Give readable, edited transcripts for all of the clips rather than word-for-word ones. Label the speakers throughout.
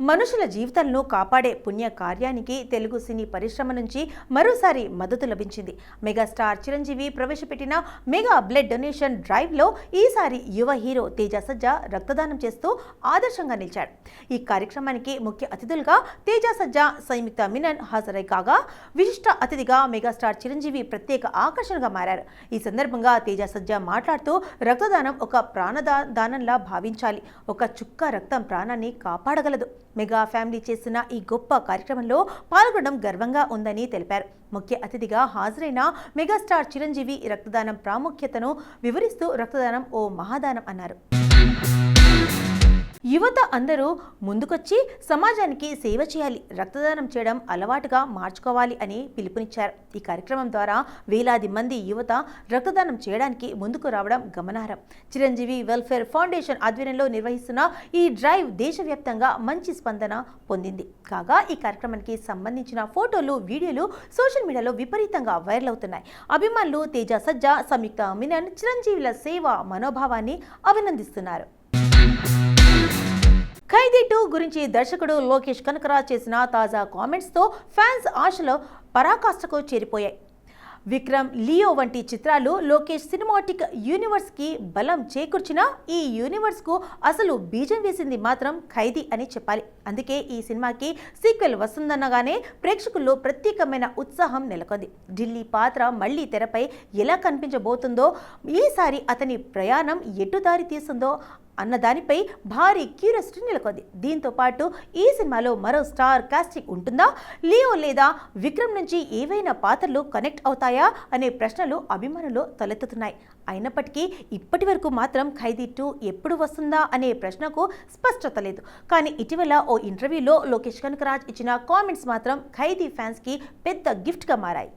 Speaker 1: మనుషుల జీవితాలను కాపాడే పుణ్య కార్యానికి తెలుగు సినీ పరిశ్రమ నుంచి మరోసారి మద్దతు లభించింది. మెగాస్టార్ చిరంజీవి ప్రవేశపెట్టిన మెగా బ్లడ్ డొనేషన్ డ్రైవ్లో ఈసారి యువ హీరో తేజ సజ్జా రక్తదానం చేస్తూ ఆదర్శంగా నిలిచాడు. ఈ కార్యక్రమానికి ముఖ్య అతిథులుగా తేజ సజ్జా, సంయుక్త మీనన్ హాజరై కాగా విశిష్ట అతిథిగా మెగాస్టార్ చిరంజీవి ప్రత్యేక ఆకర్షణగా మారారు. ఈ సందర్భంగా తేజ సజ్జా మాట్లాడుతూ రక్తదానం ఒక ప్రాణదానంలా భావించాలి. ఒక చుక్క రక్తం ప్రాణాన్ని కాపాడగలదు. మెగా ఫ్యామిలీ చేసిన ఈ గొప్ప కార్యక్రమంలో పాల్గొనడం గర్వంగా ఉందని తెలిపారు. ముఖ్య అతిథిగా హాజరైన మెగాస్టార్ చిరంజీవి రక్తదానం ప్రాముఖ్యతను వివరిస్తూ రక్తదానం ఓ మహాదానం అన్నారు. యువత అందరూ ముందుకొచ్చి సమాజానికి సేవ చేయాలి, రక్తదానం చేయడం అలవాటుగా మార్చుకోవాలి అని పిలుపునిచ్చారు. ఈ కార్యక్రమం ద్వారా వేలాది మంది యువత రక్తదానం చేయడానికి ముందుకు రావడం గమనార్హం. చిరంజీవి వెల్ఫేర్ ఫౌండేషన్ ఆధ్వర్యంలో నిర్వహిస్తున్న ఈ డ్రైవ్ దేశవ్యాప్తంగా మంచి స్పందన పొందింది. కాగా ఈ కార్యక్రమానికి సంబంధించిన ఫోటోలు, వీడియోలు సోషల్ మీడియాలో విపరీతంగా వైరల్ అవుతున్నాయి. అభిమానులు తేజ సజ్జా, సంయుక్త మీనన్ చిరంజీవుల సేవా మనోభావాన్ని అభినందిస్తున్నారు. ఖైదీ 2 గురించి దర్శకుడు లోకేష్ కనకరాజ్ చేసిన తాజా కామెంట్స్తో ఫ్యాన్స్ ఆశలో పరాకాష్ఠకు చేరిపోయాయి. విక్రమ్, లియో వంటి చిత్రాలు లోకేష్ సినిమాటిక్ యూనివర్స్కి బలం చేకూర్చిన ఈ యూనివర్స్కు అసలు బీజం వేసింది మాత్రం ఖైదీ అని చెప్పాలి. అందుకే ఈ సినిమాకి సీక్వెల్ వస్తుందన్నగానే ప్రేక్షకుల్లో ప్రత్యేకమైన ఉత్సాహం నెలకొంది. ఢిల్లీ పాత్ర మళ్లీ తెరపై ఎలా కనిపించబోతుందో, ఈసారి అతని ప్రయాణం ఎటు దారి తీస్తుందో అన్న దానిపై భారీ క్యూరియాసిటీ నెలకొంది. దీంతో పాటు ఈ సినిమాలో మరో స్టార్ కాస్టింగ్ ఉంటుందా, లియో లేదా విక్రమ్ నుంచి ఏవైనా పాత్రలు కనెక్ట్ అవుతాయా అనే ప్రశ్నలు అభిమానులు తలెత్తుతున్నాయి. అయినప్పటికీ ఇప్పటి వరకు మాత్రం ఖైదీ 2 ఎప్పుడు వస్తుందా అనే ప్రశ్నకు స్పష్టత లేదు. కానీ ఇటీవల ఓ ఇంటర్వ్యూలో లోకేష్ కనకరాజ్ ఇచ్చిన కామెంట్స్ మాత్రం ఖైదీ ఫ్యాన్స్కి పెద్ద గిఫ్ట్గా మారాయి.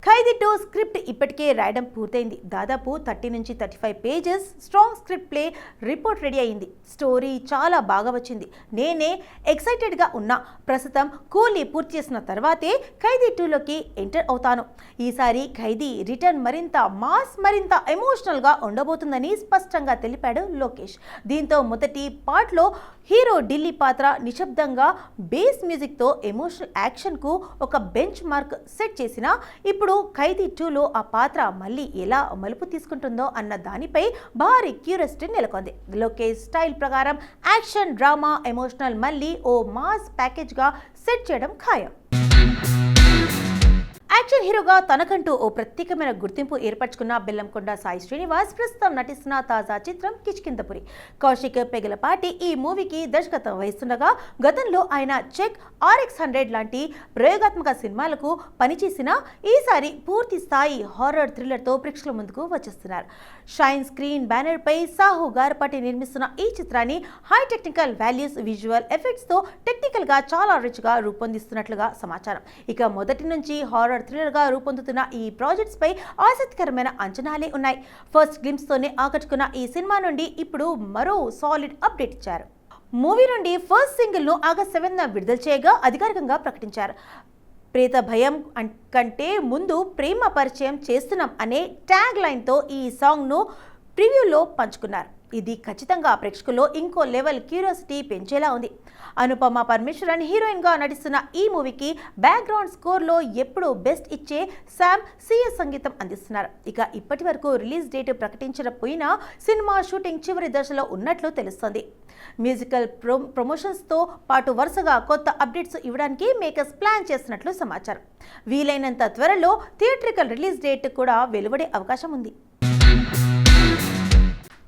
Speaker 1: ఖైదీ 2 స్క్రిప్ట్ ఇప్పటికే రాయడం పూర్తయింది. దాదాపు 30 నుంచి 35 pages strong script play report ready అయింది. స్టోరీ చాలా బాగా వచ్చింది. నేనే ఎక్సైటెడ్గా ఉన్నా. ప్రస్తుతం కూలీ పూర్తి చేసిన తర్వాతే ఖైదీ 2లోకి ఎంటర్ అవుతాను. ఈసారి ఖైదీ రిటర్న్ మరింత మాస్, మరింత ఎమోషనల్గా ఉండబోతుందని స్పష్టంగా తెలిపాడు లోకేష్. దీంతో మొదటి పార్ట్లో హీరో ఢిల్లీ పాత్ర నిశ్శబ్దంగా బేస్ మ్యూజిక్తో ఎమోషనల్ యాక్షన్కు ఒక బెంచ్ మార్క్ సెట్ చేసినా, ఇప్పుడు ఖైదీ 2లో ఆ పాత్ర మళ్ళీ ఎలా మలుపు తీసుకుంటుందో అన్న దానిపై భారీ క్యూరియాసిటీ నెలకొంది. లోకేష్ స్టైల్ ప్రకారం యాక్షన్, డ్రామా, ఎమోషనల్ మళ్ళీ ఓ మాస్ ప్యాకేజ్గా సెట్ చేయడం ఖాయం. యాక్షన్ హీరోగా తనకంటూ ఓ ప్రత్యేకమైన గుర్తింపు ఏర్పరచుకున్న బెల్లంకొండ సాయి శ్రీనివాస్ ప్రస్తుతం నటిస్తున్న తాజా చిత్రం కిష్కింధపురి. కౌశిక్ పెగలపాటి ఈ మూవీకి దర్శకత్వం వహిస్తుండగా గతంలో ఆయన చెక్, RX-100 లాంటి ప్రయోగాత్మక సినిమాలకు పనిచేసిన ఈసారి పూర్తి స్థాయి హారర్ థ్రిల్లర్తో ప్రేక్షకుల ముందుకు వచ్చేస్తున్నారు. షైన్ స్క్రీన్ బ్యానర్పై సాహు గారపాటి నిర్మిస్తున్న ఈ చిత్రాన్ని హై టెక్నికల్ వాల్యూస్, విజువల్ ఎఫెక్ట్స్తో టెక్నికల్గా చాలా రిచ్గా రూపొందిస్తున్నట్లుగా సమాచారం. ఇక మొదటి నుంచి హారర్ థ్రిల్లర్గా రూపొందుతున్న ఈ ప్రాజెక్ట్స్ పై ఆసక్తికరమైన అంచనాలే ఉన్నాయి. ఫస్ట్ గ్లింప్స్ తోనే ఆకట్టుకున్న ఈ సినిమా నుండి ఇప్పుడు మరో సాలిడ్ అప్డేట్ ఇచ్చారు. మూవీ నుండి ఫస్ట్ సింగిల్ ను ఆగస్ట్ 7న విడుదల చేయగా అధికారికంగా ప్రకటించారు. ప్రేత భయం కంటే ముందు ప్రేమ పరిచయం చేస్తున్నాం అనే ట్యాగ్ లైన్తో ఈ సాంగ్ను ప్రివ్యూలో పంచుకున్నారు. ఇది ఖచ్చితంగా ప్రేక్షకుల్లో ఇంకో లెవెల్ క్యూరియాసిటీ పెంచేలా ఉంది. అనుపమ పరమేశ్వరన్ హీరోయిన్గా నటిస్తున్న ఈ మూవీకి బ్యాక్గ్రౌండ్ స్కోర్లో ఎప్పుడూ బెస్ట్ ఇచ్చే శామ్ CS సంగీతం అందిస్తున్నారు. ఇక ఇప్పటి వరకు రిలీజ్ డేట్ ప్రకటించకపోయినా సినిమా షూటింగ్ చివరి దశలో ఉన్నట్లు తెలుస్తోంది. మ్యూజికల్ ప్రమోషన్స్తో పాటు వరుసగా కొత్త అప్డేట్స్ ఇవ్వడానికి మేకర్స్ ప్లాన్ చేస్తున్నట్లు సమాచారం. వీలైనంత త్వరలో థియేట్రికల్ రిలీజ్ డేట్ కూడా వెలువడే అవకాశం ఉంది.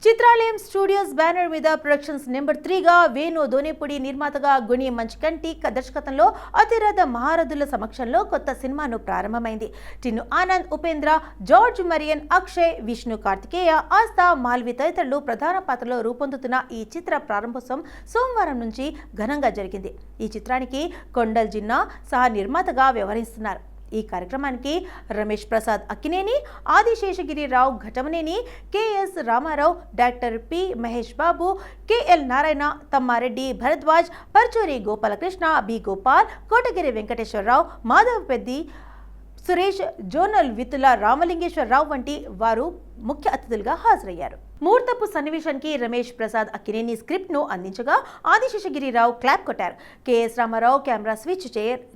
Speaker 1: చిత్రాలయం స్టూడియోస్ బ్యానర్ మీద ప్రొడక్షన్స్ నెంబర్ 3గా వేణు దోనేపూడి నిర్మాతగా గుణి మంచికంటి దర్శకత్వంలో అతిరథ మహారథుల సమక్షంలో కొత్త సినిమాను ప్రారంభమైంది. టిన్ను ఆనంద్, ఉపేంద్ర, జార్జ్ మరియన్, అక్షయ్, విష్ణు కార్తికేయ, ఆస్థా, మాల్వి తదితరులు ప్రధాన పాత్రలో రూపొందుతున్న ఈ చిత్ర ప్రారంభోత్సవం సోమవారం నుంచి ఘనంగా జరిగింది. ఈ చిత్రానికి కొండల్ జిన్నా సహా నిర్మాతగా వ్యవహరిస్తున్నారు. ఈ కార్యక్రమానికి Ramesh Prasad Akkineni, Adiseshagiri Rao Ghattamaneni, KS Rama Rao, doctor P Mahesh Babu, KL Narayana, Tammareddy Bharadwaj, Paruchuri Gopalakrishna, B Gopal, Kotagiri Venkateswara Rao, Madhav Peddi, Suresh, జోనల్ వితుల రామలింగేశ్వరరావు వంటి వారు ముఖ్య అతిథులుగా హాజరయ్యారు. ముహూర్తపు సన్నివేశానికి రమేష్ ప్రసాద్ అక్కినేని స్క్రిప్ట్ ను అందించగా ఆదిశేషగిరిరావు క్లాప్ కొట్టారు. కెఎస్ రామారావు కెమెరా స్విచ్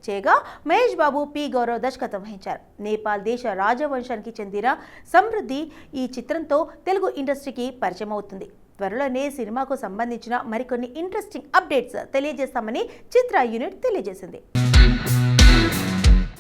Speaker 1: చేయగా మహేష్ బాబు, పి గౌరవ్ దర్శకత్వం వహించారు. నేపాల్ దేశ రాజవంశానికి చెందిన సమృద్ధి ఈ చిత్రంతో తెలుగు ఇండస్ట్రీకి పరిచయం అవుతుంది. త్వరలోనే సినిమాకు సంబంధించిన మరికొన్ని ఇంట్రెస్టింగ్ అప్డేట్స్ తెలియజేస్తామని చిత్ర యూనిట్ తెలియజేసింది.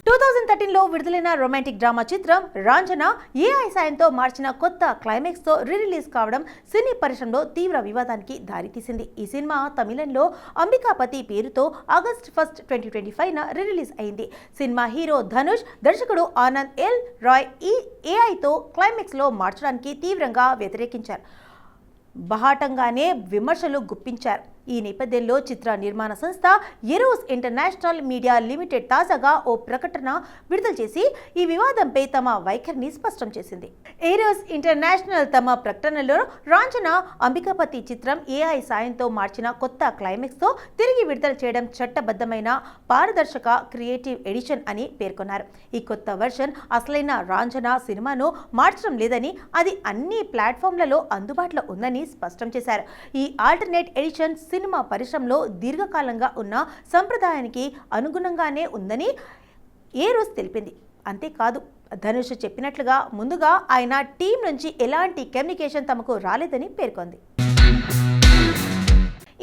Speaker 1: 2013లో విడుదలైన రొమాంటిక్ డ్రామా చిత్రం రాంజన ఏఐ సాయంతో మార్చిన కొత్త క్లైమాక్స్ తో రిలీజ్ కావడం సినీ పరిశ్రమలో తీవ్ర వివాదానికి దారితీసింది. ఈ సినిమా తమిళంలో అంబికాపతి పేరుతో ఆగస్ట్ 1, 2025న రిలీజ్ అయింది. సినిమా హీరో ధనుష్, దర్శకుడు ఆనంద్ ఎల్ రాయ్ ఈ ఏఐతో క్లైమాక్స్ లో మార్చడానికి తీవ్రంగా వ్యతిరేకించారు. బహాటంగానే విమర్శలు గుప్పించారు. ఈ నేపథ్యంలో చిత్ర నిర్మాణ సంస్థ ఎరోస్ ఇంటర్నేషనల్ మీడియా లిమిటెడ్ తాజాగా ఓ ప్రకటన విడుదల చేసి ఈ వివాదంపై తమ వైఖరిని స్పష్టం చేసింది. ఎరోస్ ఇంటర్నేషనల్ తమ ప్రకటనలో రాంజన అంబికాపతి చిత్రం ఏఐ సాయంతో మార్చిన కొత్త క్లైమాక్స్ తో తిరిగి విడుదల చేయడం చట్టబద్ధమైన పారదర్శక క్రియేటివ్ ఎడిషన్ అని పేర్కొన్నారు. ఈ కొత్త వెర్షన్ అసలైన రాంజన సినిమాను మార్చడం లేదని, అది అన్ని ప్లాట్ఫామ్లలో అందుబాటులో ఉందని స్పష్టం చేశారు. ఈ ఆల్టర్నేట్ ఎడిషన్ సినిమా పరిశ్రమలో దీర్ఘకాలంగా ఉన్న సంప్రదాయానికి అనుగుణంగానే ఉందని ఏరోస్ తెలిపింది. అంతేకాదు, ధనుష్ చెప్పినట్లుగా ముందుగా ఆయన టీం నుంచి ఎలాంటి కమ్యూనికేషన్ తమకు రాలేదని పేర్కొంది.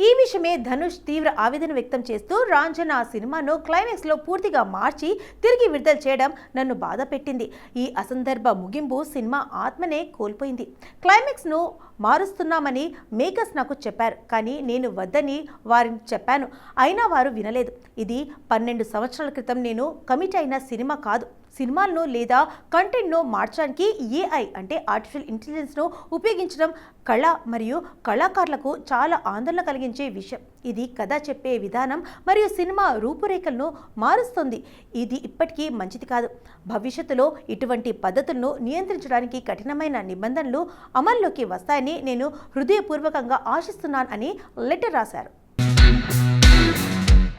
Speaker 1: ఈ విషయమే ధనుష్ తీవ్ర ఆవేదన వ్యక్తం చేస్తూ, రాంజన సినిమాను క్లైమాక్స్ లో పూర్తిగా మార్చి తిరిగి విడుదల చేయడం నన్ను బాధ పెట్టింది. ఈ అసందర్భ ముగింపు సినిమా ఆత్మనే కోల్పోయింది. క్లైమాక్స్ ను మారుస్తున్నామని మేకర్స్ నాకు చెప్పారు, కానీ నేను వద్దని వారిని చెప్పాను. అయినా వారు వినలేదు. ఇది 12 సంవత్సరాల క్రితం నేను కమిట్ అయిన సినిమా కాదు. సినిమాలను లేదా కంటెంట్ను మార్చడానికి ఏఐ అంటే ఆర్టిఫిషియల్ ఇంటెలిజెన్స్ను ఉపయోగించడం కళ మరియు కళాకారులకు చాలా ఆందోళన కలిగించే విషయం. ఇది కథ చెప్పే విధానం మరియు సినిమా రూపురేఖలను మారుస్తుంది. ఇది ఇప్పటికీ మంచిది కాదు. భవిష్యత్తులో ఇటువంటి పద్ధతులను నియంత్రించడానికి కఠినమైన నిబంధనలు అమల్లోకి వస్తాయని నేను హృదయపూర్వకంగా ఆశిస్తున్నాను అని లెటర్ రాశారు.